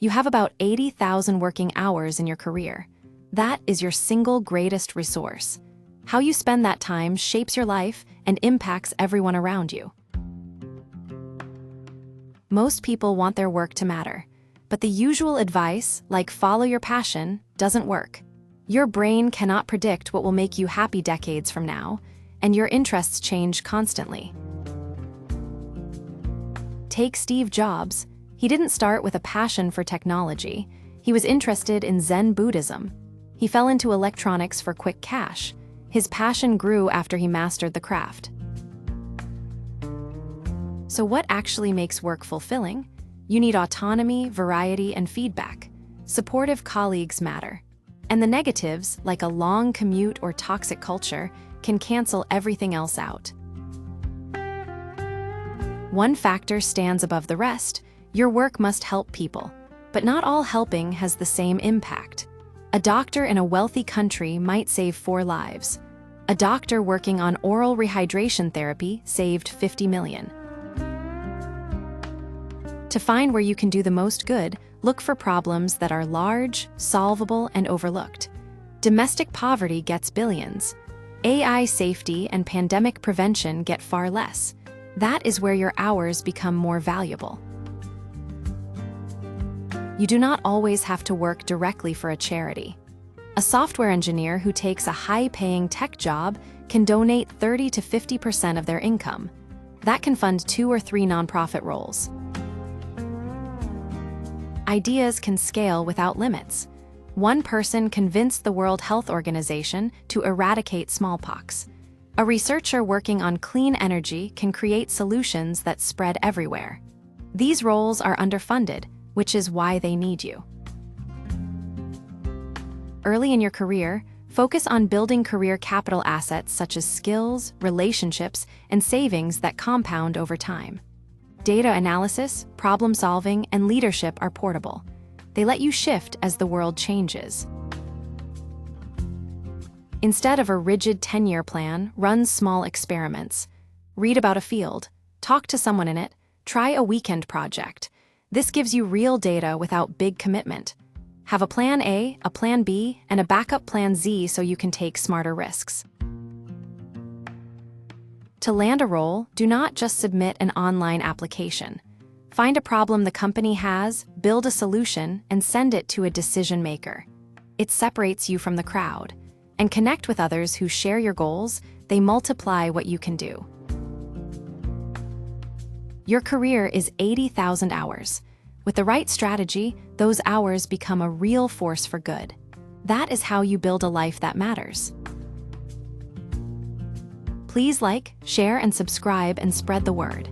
You have about 80,000 working hours in your career. That is your single greatest resource. How you spend that time shapes your life and impacts everyone around you. Most people want their work to matter, but the usual advice, like follow your passion, doesn't work. Your brain cannot predict what will make you happy decades from now, and your interests change constantly. Take Steve Jobs. He didn't start with a passion for technology. He was interested in Zen Buddhism. He fell into electronics for quick cash. His passion grew after he mastered the craft. So what actually makes work fulfilling? You need autonomy, variety, and feedback. Supportive colleagues matter. And the negatives, like a long commute or toxic culture, can cancel everything else out. One factor stands above the rest. Your work must help people, but not all helping has the same impact. A doctor in a wealthy country might save 4 lives. A doctor working on oral rehydration therapy saved 50 million. To find where you can do the most good, look for problems that are large, solvable, and overlooked. Domestic poverty gets billions. AI safety and pandemic prevention get far less. That is where your hours become more valuable. You do not always have to work directly for a charity. A software engineer who takes a high-paying tech job can donate 30 to 50% of their income. That can fund 2 or 3 nonprofit roles. Ideas can scale without limits. One person convinced the World Health Organization to eradicate smallpox. A researcher working on clean energy can create solutions that spread everywhere. These roles are underfunded, which is why they need you. Early in your career, focus on building career capital assets such as skills, relationships, and savings that compound over time. Data analysis, problem solving, and leadership are portable. They let you shift as the world changes. Instead of a rigid 10-year plan, run small experiments. Read about a field, talk to someone in it, try a weekend project. This gives you real data without big commitment. Have a plan A, a plan B, and a backup plan Z so you can take smarter risks. To land a role, do not just submit an online application. Find a problem the company has, build a solution, and send it to a decision maker. It separates you from the crowd. And connect with others who share your goals. They multiply what you can do. Your career is 80,000 hours. With the right strategy, those hours become a real force for good. That is how you build a life that matters. Please like, share, and subscribe and spread the word.